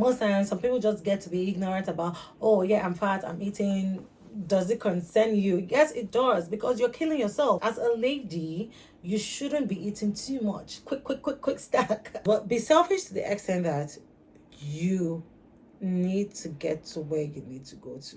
Most times, some people just get to be ignorant about, oh yeah, I'm fat, I'm eating. Does it concern you? Yes, it does, because you're killing yourself. As a lady, you shouldn't be eating too much. Quick stack. But be selfish to the extent that you need to get to where you need to go to.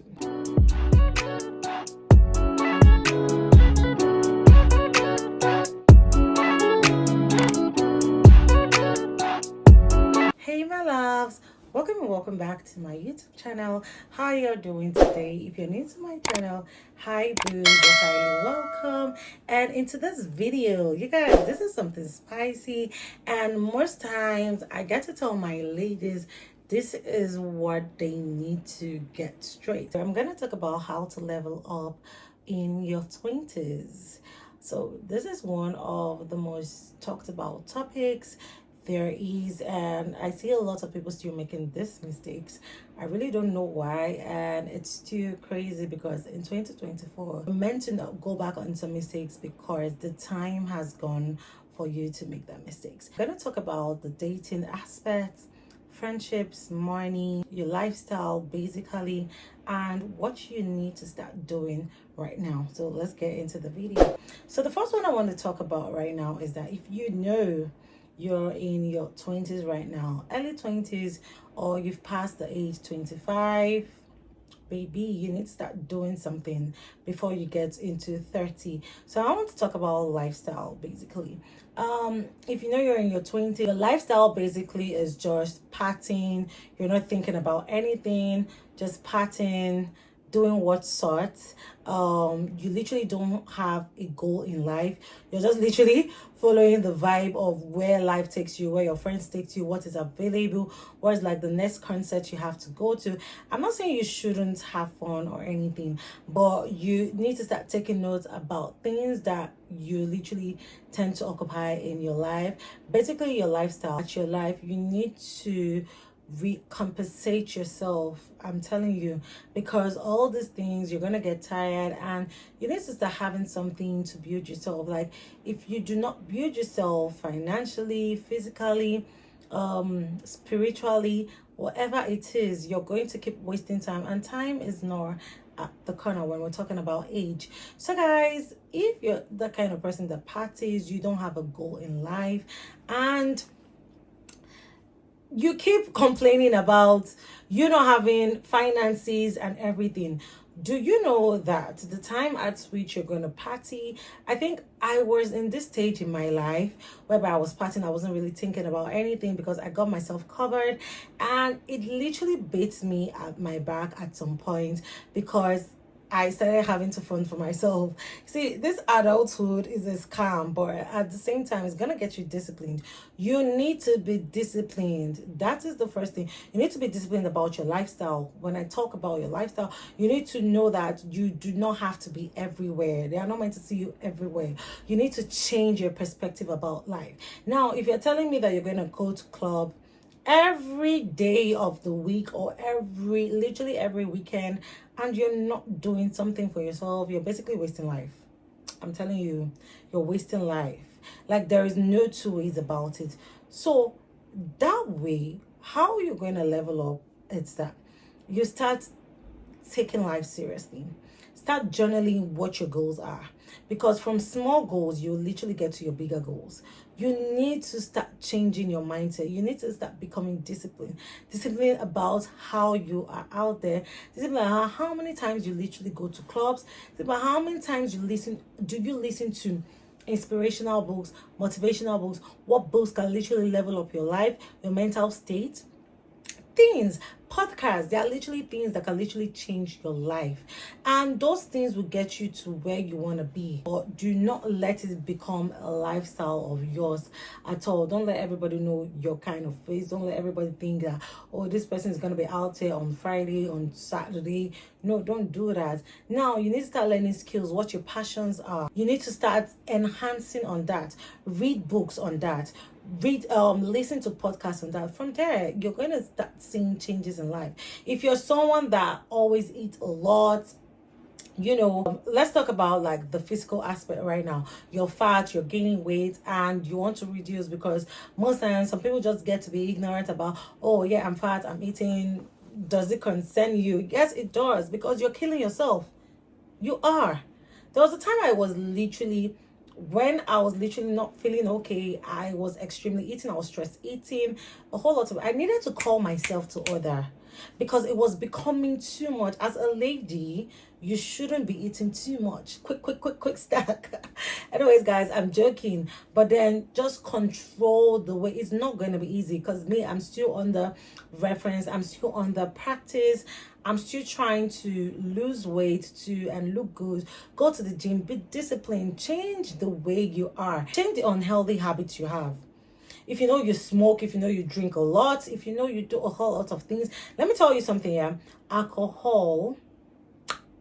Hey my loves, welcome back to my YouTube channel. How you're doing today? If you're new to my channel, hi boo, you're highly welcome. And into this video, you guys, this is something spicy, and most times I get to tell my ladies this is what they need to get straight. So I'm gonna talk about how to level up in your 20s. So this is one of the most talked about topics there is, and I see a lot of people still making these mistakes. I really don't know why, and it's still crazy because in 2024 we're meant to not go back on some mistakes because the time has gone for you to make that mistakes. I'm going to talk about the dating aspects, friendships, money, your lifestyle basically, and what you need to start doing right now. So let's get into the video. So the first one I want to talk about right now is that if you know you're in your 20s right now, early 20s, or you've passed the age 25, baby, you need to start doing something before you get into 30. So I want to talk about lifestyle basically. If you know you're in your 20s, the lifestyle basically is just partying. You're not thinking about anything, just partying, doing what sorts. You literally don't have a goal in life. You're just literally following the vibe of where life takes you, where your friends take you, what is available, what is like the next concert you have to go to. I'm not saying you shouldn't have fun or anything, but you need to start taking notes about things that you literally tend to occupy in your life. Basically your lifestyle, at your life, you need to recompensate yourself. I'm telling you, because all these things, you're gonna get tired, and you need to start having something to build yourself. Like if you do not build yourself financially, physically, spiritually, whatever it is, you're going to keep wasting time, and time is not at the corner when we're talking about age. So guys, if you're the kind of person that parties, you don't have a goal in life, and you keep complaining about you not having finances and everything, do you know that the time at which you're going to party, I think I was in this stage in my life whereby I was partying, I wasn't really thinking about anything because I got myself covered, and it literally beats me at my back at some point because I started having to fund for myself. See, this adulthood is a scam, but at the same time, it's gonna get you disciplined. You need to be disciplined. That is the first thing. You need to be disciplined about your lifestyle. When I talk about your lifestyle, you need to know that you do not have to be everywhere. They are not meant to see you everywhere. You need to change your perspective about life. Now, if you're telling me that you're gonna go to club every day of the week, or literally every weekend, and you're not doing something for yourself, you're basically wasting life. I'm telling you, you're wasting life. Like there is no two ways about it. So that way, how you're going to level up, it's that you start taking life seriously. Start journaling what your goals are, because from small goals you literally get to your bigger goals. You need to start changing your mindset. You need to start becoming disciplined about how you are out there, disciplined about how many times you literally go to clubs, about how many times you listen to inspirational books, motivational books, what books can literally level up your life, your mental state. Things, podcasts, they are literally things that can literally change your life, and those things will get you to where you want to be. But do not let it become a lifestyle of yours at all. Don't let everybody know your kind of face. Don't let everybody think that, oh, this person is going to be out here on Friday, on Saturday. No, don't do that. Now you need to start learning skills, what your passions are. You need to start enhancing on that. Read books on that. Listen to podcasts on that. From there, you're going to start seeing changes in life. If you're someone that always eats a lot, Let's talk about like the physical aspect right now. You're fat, you're gaining weight, and you want to reduce, because most times some people just get to be ignorant about, oh yeah, I'm fat, I'm eating. Does it concern you? Yes, it does, because you're killing yourself. You are. There was a time when I was literally not feeling okay. I was extremely eating. I was stress eating, a whole lot of. I needed to call myself to order, because it was becoming too much. As a lady, you shouldn't be eating too much. Quick stack. Anyways, guys, I'm joking. But then just control the way. It's not going to be easy, because me, I'm still on the reference. I'm still on the practice. I'm still trying to lose weight too and look good. Go to the gym, be disciplined, change the way you are, change the unhealthy habits you have. If you know you smoke, if you know you drink a lot, if you know you do a whole lot of things, let me tell you something, yeah. Alcohol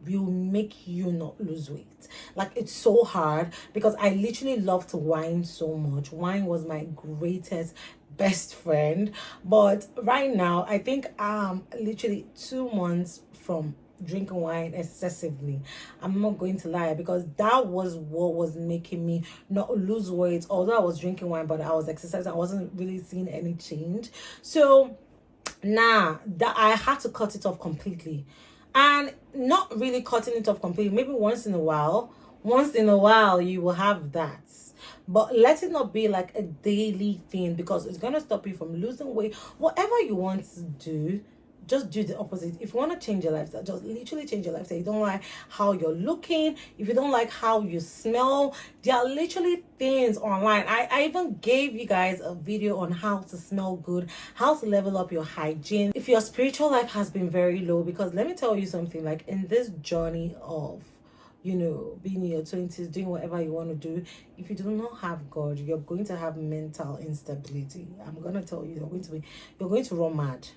will make you not lose weight. Like, it's so hard, because I literally loved wine so much. Wine was my greatest best friend, but right now I think I'm literally 2 months from drinking wine excessively. I'm not going to lie, because that was what was making me not lose weight. Although I was drinking wine, but I was exercising, I wasn't really seeing any change. So that I had to cut it off completely. And not really cutting it off completely, maybe once in a while you will have that, but let it not be like a daily thing, because it's going to stop you from losing weight. Whatever you want to do, just do the opposite. If you want to change your lifestyle, just literally change your lifestyle. You don't like how you're looking, if you don't like how you smell, there are literally things online. I even gave you guys a video on how to smell good, how to level up your hygiene if your spiritual life has been very low. Because let me tell you something, like, in this journey of being in your 20s, doing whatever you want to do, if you do not have God, you're going to have mental instability. I'm going to tell you, you're going to run mad.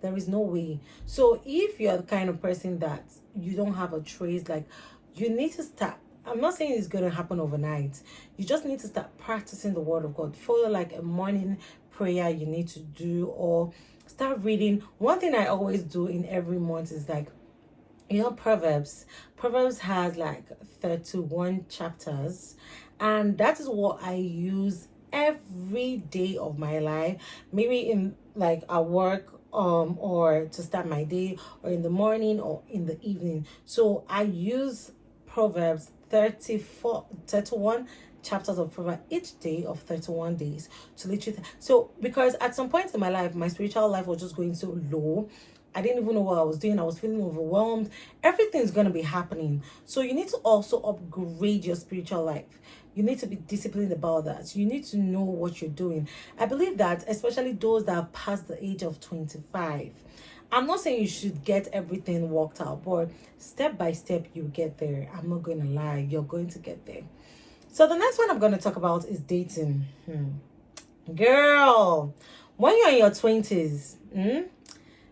There is no way. So if you're the kind of person that you don't have a trace, like, you need to start. I'm not saying it's going to happen overnight. You just need to start practicing the word of God. Follow like a morning prayer you need to do, or start reading. One thing I always do in every month is like, Proverbs has like 31 chapters, and that is what I use every day of my life. Maybe in like at work, or to start my day, or in the morning, or in the evening. So I use Proverbs 31 chapters of Proverbs each day of 31 days to literally. So because at some point in my life, my spiritual life was just going so low, I didn't even know what I was doing. I was feeling overwhelmed. Everything's going to be happening. So you need to also upgrade your spiritual life. You need to be disciplined about that. You need to know what you're doing. I believe that, especially those that have passed the age of 25. I'm not saying you should get everything worked out, but step by step, you get there. I'm not going to lie. You're going to get there. So the next one I'm going to talk about is dating. Girl, when you're in your 20s,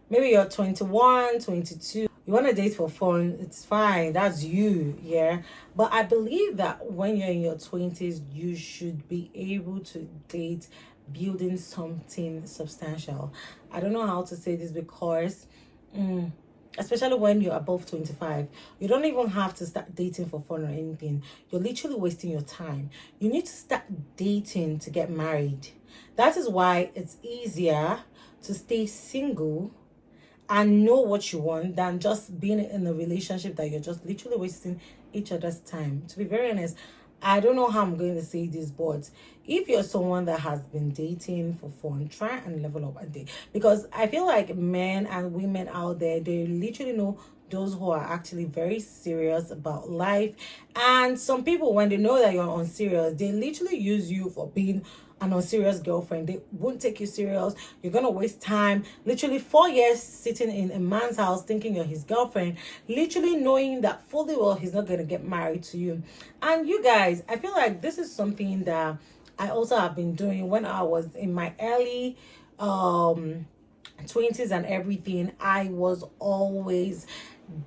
maybe you're 21, 22, you want to date for fun, it's fine. That's you, yeah. But I believe that when you're in your 20s, you should be able to date building something substantial. I don't know how to say this, because especially when you're above 25, you don't even have to start dating for fun or anything. You're literally wasting your time. You need to start dating to get married. That is why it's easier to stay single and know what you want than just being in a relationship that you're just literally wasting each other's time. To be very honest, I don't know how I'm going to say this, but if you're someone that has been dating for fun, try and level up a date. Because I feel like men and women out there, they literally know those who are actually very serious about life. And some people, when they know that you're unserious, they literally use you for being an unserious girlfriend. They won't take you serious. You're gonna waste time. Literally 4 years sitting in a man's house thinking you're his girlfriend, literally knowing that fully well he's not gonna get married to you. And you guys, I feel like this is something that I also have been doing when I was in my early 20s and everything. I was always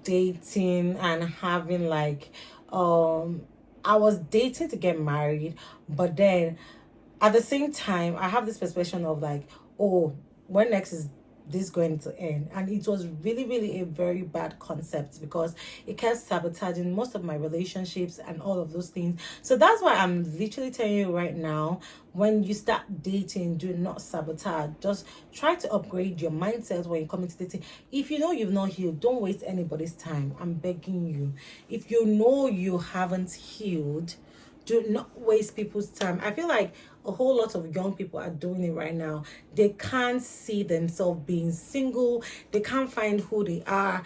dating and having like I was dating to get married, but then at the same time, I have this perception of like, oh, when next is this going to end? And it was really, really a very bad concept because it kept sabotaging most of my relationships and all of those things. So that's why I'm literally telling you right now, when you start dating, do not sabotage. Just try to upgrade your mindset when you come into dating. If you know you've not healed, don't waste anybody's time. I'm begging you. If you know you haven't healed, do not waste people's time. I feel like a whole lot of young people are doing it right now. They can't see themselves being single. They can't find who they are.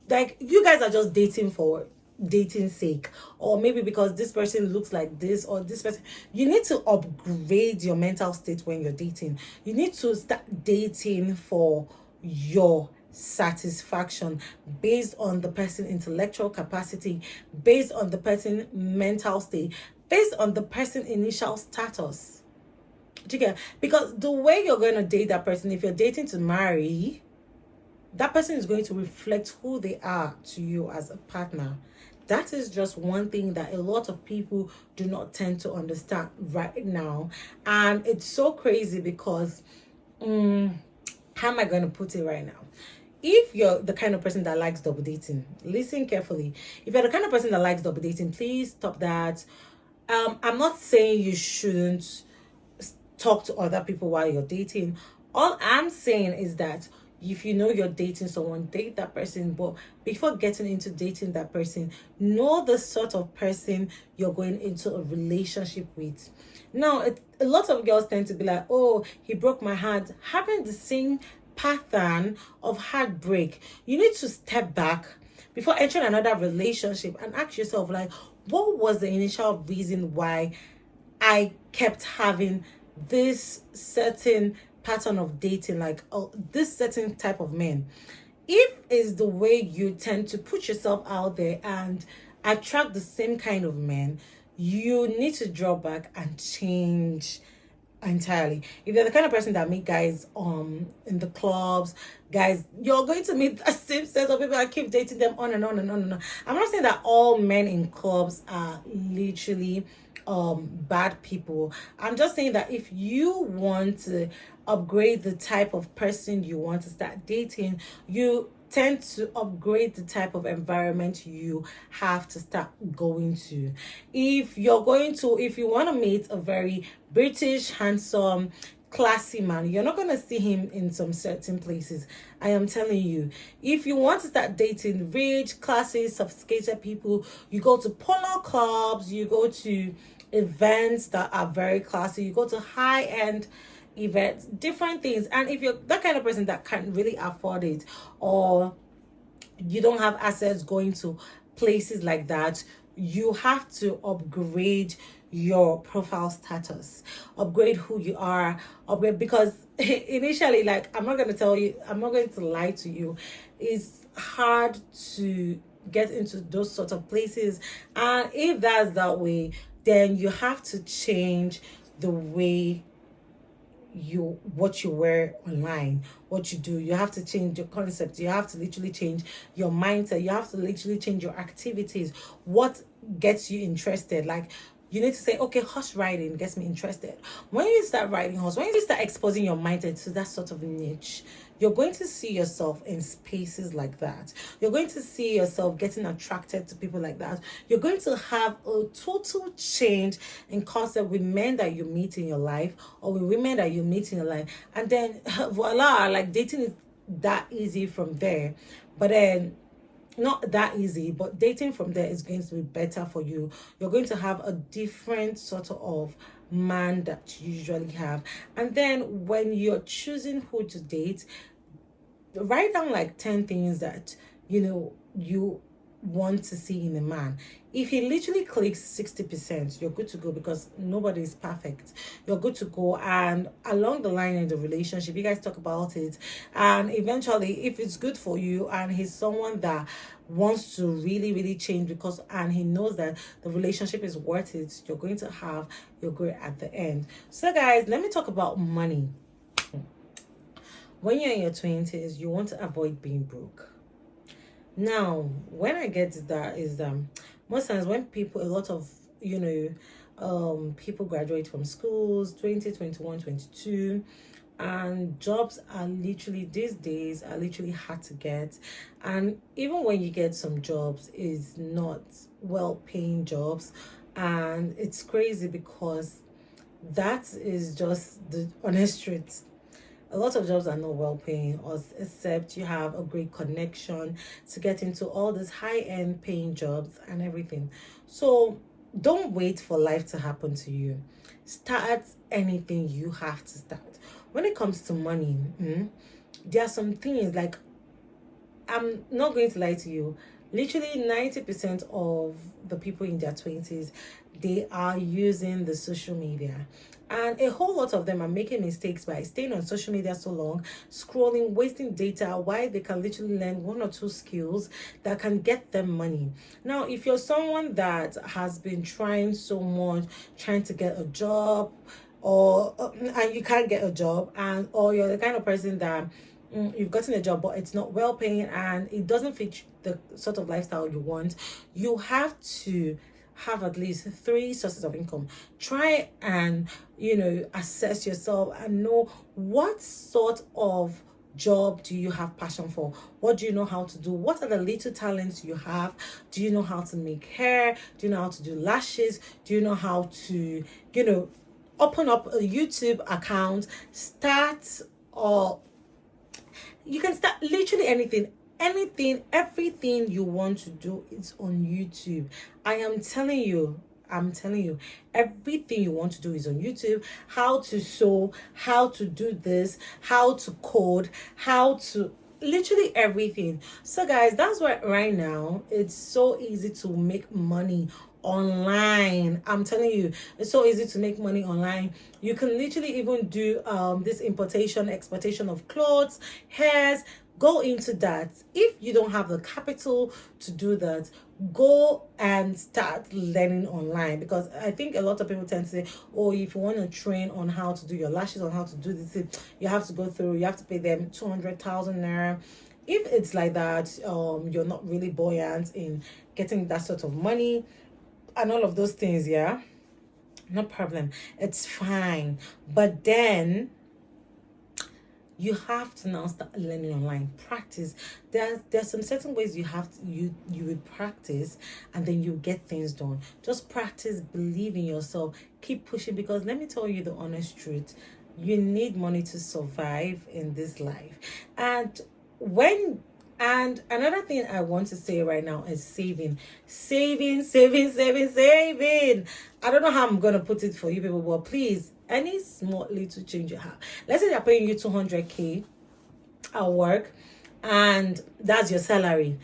Like, you guys are just dating for dating sake, or maybe because this person looks like this, or this person. You need to upgrade your mental state when you're dating. You need to start dating for your satisfaction, based on the person intellectual capacity, based on the person mental state, based on the person initial status. Do you get? Because the way you're going to date that person, if you're dating to marry, that person is going to reflect who they are to you as a partner. That is just one thing that a lot of people do not tend to understand right now. And it's so crazy because, how am I going to put it right now? If you're the kind of person that likes double dating, listen carefully. If you're the kind of person that likes double dating, please stop that. I'm not saying you shouldn't talk to other people while you're dating. All I'm saying is that if you know you're dating someone, date that person. But before getting into dating that person, know the sort of person you're going into a relationship with. Now, a lot of girls tend to be like, oh, he broke my heart. Having the same pattern of heartbreak, you need to step back before entering another relationship and ask yourself, like, what was the initial reason why I kept having this certain pattern of dating, like this certain type of men? If it's the way you tend to put yourself out there and attract the same kind of men, you need to draw back and change entirely. If you're the kind of person that meet guys in the clubs, guys, you're going to meet the same set of people and keep dating them on and on and on and on. I'm not saying that all men in clubs are literally bad people. I'm just saying that if you want to upgrade the type of person you want to start dating, you tend to upgrade the type of environment you have to start going to. If you want to meet a very British, handsome, classy man, you're not going to see him in some certain places. I am telling you. If you want to start dating rich, classy, sophisticated people, you go to polo clubs, you go to events that are very classy, you go to high-end events, different things. And if you're that kind of person that can't really afford it, or you don't have assets going to places like that, you have to upgrade your profile status, upgrade who you are, upgrade, because initially, like, I'm not going to lie to you, it's hard to get into those sort of places. And if that's that way, then you have to change the way what you wear online, what you do. You have to change your concept. You have to literally change your mindset. You have to literally change your activities. What gets you interested? Like, you need to say, okay, horse riding gets me interested. When you start riding horse, when you start exposing your mindset to that sort of niche, you're going to see yourself in spaces like that. You're going to see yourself getting attracted to people like that. You're going to have a total change in concept with men that you meet in your life, or with women that you meet in your life. And then, voila, like, dating is that easy from there. But then, not that easy, but dating from there is going to be better for you. You're going to have a different sort of man that you usually have. And then when you're choosing who to date, write down like 10 things that you want to see in a man. If he literally clicks 60%, you're good to go, because nobody is perfect. You're good to go. And along the line in the relationship, you guys talk about it, and eventually, if it's good for you and he's someone that wants to really, really change, and he knows that the relationship is worth it, you're going to have your grade at the end. So guys, let me talk about money. When you're in your 20s, you want to avoid being broke. Now, when I get to that is most times when a lot of people graduate from schools, 20, 21, 22, and jobs are literally these days are literally hard to get. And even when you get some jobs, is not well paying jobs. And it's crazy because that is just the honest truth. A lot of jobs are not well paying, except you have a great connection to get into all these high end paying jobs and everything. So don't wait for life to happen to you. Start anything you have to start. When it comes to money, there are some things like, I'm not going to lie to you. Literally 90% of the people in their 20s, they are using the social media. And a whole lot of them are making mistakes by staying on social media so long, scrolling, wasting data, while they can literally learn one or two skills that can get them money. Now, if you're someone that has been trying so much, trying to get a job, or and you can't get a job, and or you're the kind of person that you've gotten a job but it's not well paying and it doesn't fit the sort of lifestyle you want, you have to have at least 3 sources of income. Try and assess yourself and know what sort of job do you have passion for. What do you know how to do? What are the little talents you have? Do you know how to make hair? Do you know how to do lashes? Do you know how to open up a YouTube account, start, or you can start literally anything, everything you want to do is on YouTube. I'm telling you, everything you want to do is on YouTube. How to sew, how to do this, how to code, how to literally everything. So guys, that's why right now it's so easy to make money online. I'm telling you, it's so easy to make money online. You can literally even do this importation, exportation of clothes, hairs. Go into that. If you don't have the capital to do that, go and start learning online, because I think a lot of people tend to say, oh, if you want to train on how to do your lashes, on how to do this, you have to you have to pay them 200,000 naira. If it's like that, you're not really buoyant in getting that sort of money and all of those things, yeah, no problem, it's fine. But then you have to now start learning online. Practice. There's some certain ways you have to you will practice, and then you get things done. Just practice, believe in yourself, keep pushing, because let me tell you the honest truth, you need money to survive in this life. And another thing I want to say right now is saving. I don't know how I'm gonna put it for you people, but please, any small little change you have. Let's say they're paying you 200k at work, and that's your salary.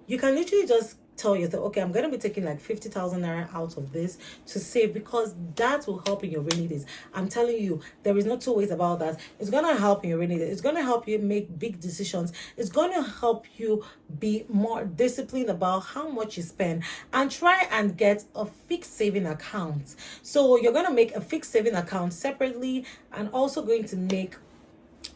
You can literally just tell yourself, okay, I'm going to be taking like 50,000 naira out of this to save, because that will help in your rainy days. I'm telling you, there is no two ways about that. It's going to help in your rainy days. It's going to help you make big decisions. It's going to help you be more disciplined about how much you spend, and try and get a fixed saving account. So you're going to make a fixed saving account separately, and also going to make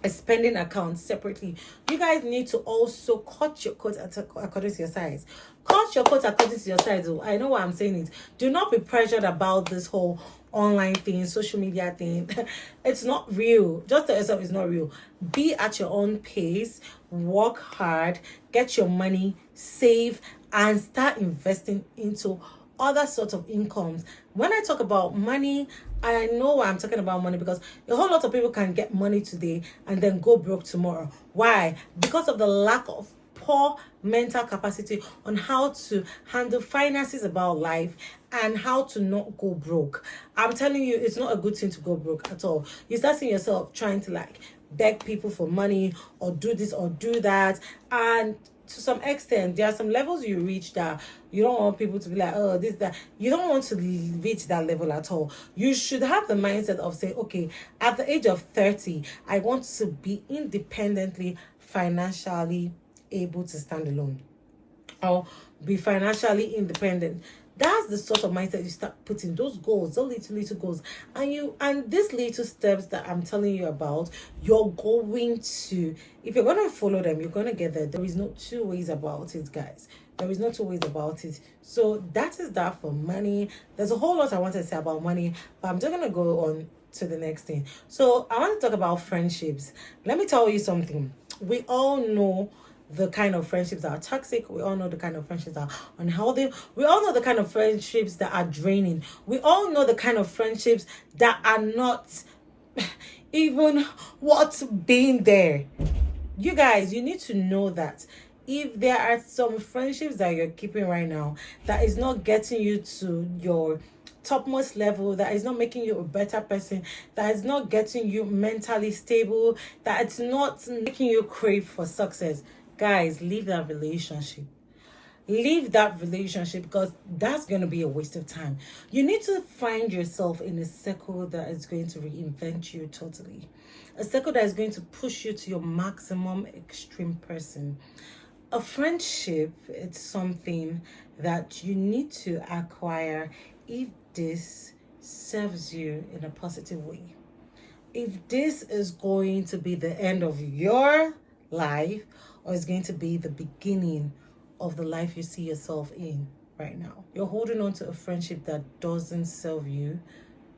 a spending account separately. You guys need to also cut your coat according to your size. Cut your coat according to your size. I know why I'm saying it. Do not be pressured about this whole online thing, social media thing. It's not real. Just tell yourself it's not real. Be at your own pace, work hard, get your money, save, and start investing into other sorts of incomes. When I talk about money, I know why I'm talking about money, because a whole lot of people can get money today and then go broke tomorrow. Why? Because of the lack of poor mental capacity on how to handle finances about life and how to not go broke. I'm telling you, it's not a good thing to go broke at all. You start seeing yourself trying to like beg people for money or do this or do that, and to some extent, there are some levels you reach that you don't want people to be like, oh, this, that. You don't want to reach that level at all. You should have the mindset of saying, okay, at the age of 30, I want to be independently, financially able to stand alone, or be financially independent. That's the sort of mindset you start putting those goals, those little goals, and these little steps that I'm telling you about, you're going to, if you're going to follow them, you're going to get there. There is no two ways about it, guys. There is no two ways about it. So that is that for money. There's a whole lot I want to say about money, but I'm just going to go on to the next thing. So I want to talk about friendships. Let me tell you something. We all know the kind of friendships that are toxic. We all know the kind of friendships that are unhealthy. We all know the kind of friendships that are draining. We all know the kind of friendships that are not even worth being there. You guys, you need to know that if there are some friendships that you're keeping right now that is not getting you to your topmost level, that is not making you a better person, that is not getting you mentally stable, that it's not making you crave for success, guys, leave that relationship. Leave that relationship, because that's going to be a waste of time. You need to find yourself in a circle that is going to reinvent you totally, a circle that is going to push you to your maximum extreme person. A friendship, it's something that you need to acquire if this serves you in a positive way. If this is going to be the end of your life, or is going to be the beginning of the life you see yourself in right now. You're holding on to a friendship that doesn't serve you.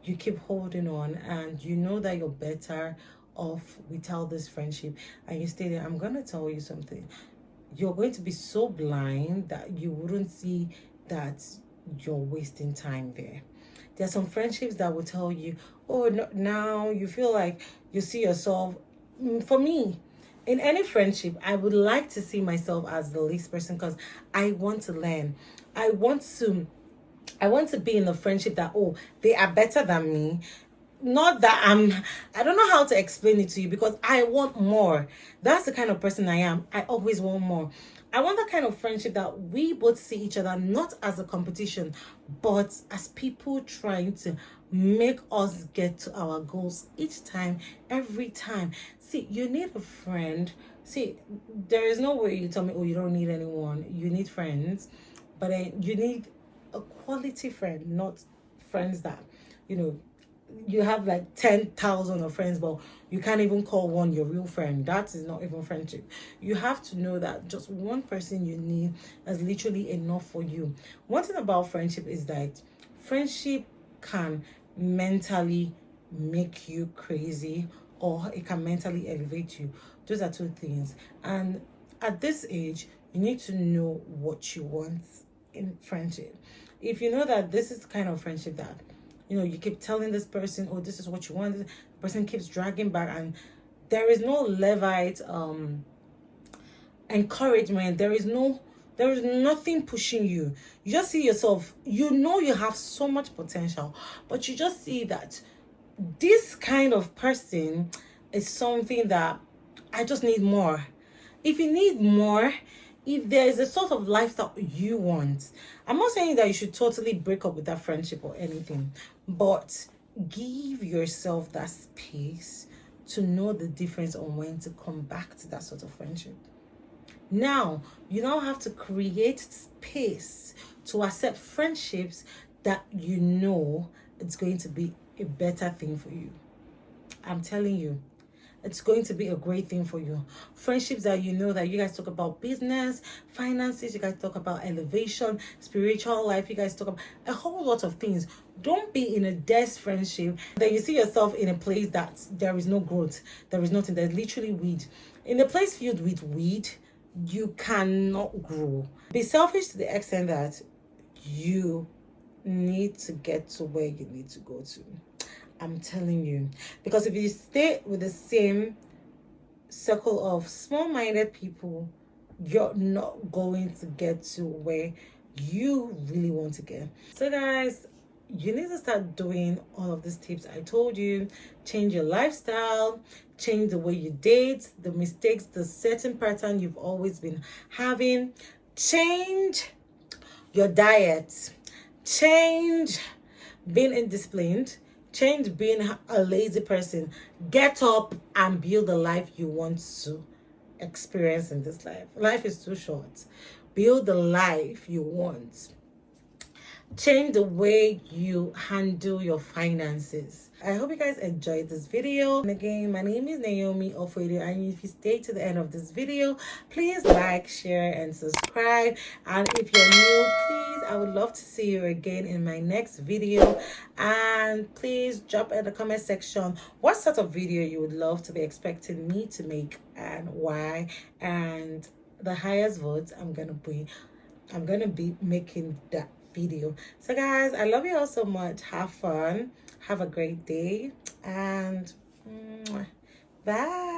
You keep holding on, and you know that you're better off without this friendship, and you stay there. I'm going to tell you something. You're going to be so blind that you wouldn't see that you're wasting time there. There are some friendships that will tell you, oh, no, now you feel like you see yourself. For me, in any friendship, I would like to see myself as the least person, because I want to learn. I want to be in a friendship that, oh, they are better than me. Not that I don't know how to explain it to you, because I want more. That's the kind of person I am. I always want more. I want the kind of friendship that we both see each other not as a competition, but as people trying to make us get to our goals each time, every time. See, you need a friend. See, there is no way you tell me, oh, you don't need anyone. You need friends, but then you need a quality friend, not friends that, you have like 10,000 of friends, but you can't even call one your real friend. That is not even friendship. You have to know that just one person you need is literally enough for you. One thing about friendship is that friendship can mentally make you crazy, or it can mentally elevate you. Those are two things. And at this age, you need to know what you want in friendship. If you know that this is the kind of friendship that you keep telling this person, oh, this is what you want, the person keeps dragging back, and there is no Levite encouragement. There is nothing pushing you. You just see yourself, you have so much potential, but you just see that this kind of person is something that I just need more. If you need more, if there is a sort of lifestyle you want, I'm not saying that you should totally break up with that friendship or anything, but give yourself that space to know the difference on when to come back to that sort of friendship. Now, you now have to create space to accept friendships that it's going to be a better thing for you. I'm telling you, it's going to be a great thing for you. Friendships that that you guys talk about business, finances, you guys talk about elevation, spiritual life, you guys talk about a whole lot of things. Don't be in a dead friendship that you see yourself in a place that there is no growth, there is nothing, there's literally weed. In a place filled with weed, you cannot grow. Be selfish to the extent that you need to get to where you need to go to. I'm telling you, because if you stay with the same circle of small-minded people, you're not going to get to where you really want to get. So guys, you need to start doing all of these tips I told you. Change your lifestyle, change the way you date, the mistakes, the certain pattern you've always been having, change your diet, change being indisciplined, change being a lazy person. Get up and build the life you want to experience in this life. Life is too short. Build the life you want. change the way you handle your finances. I hope you guys enjoyed this video. And again, my name is Naomi Ofoedu, and if you stay to the end of this video, please like, share, and subscribe. And if you're new, please, I would love to see you again in my next video. And please drop in the comment section what sort of video you would love to be expecting me to make and why. And the highest votes, I'm gonna be making that video. So guys, I love you all so much. Have fun, have a great day, and bye.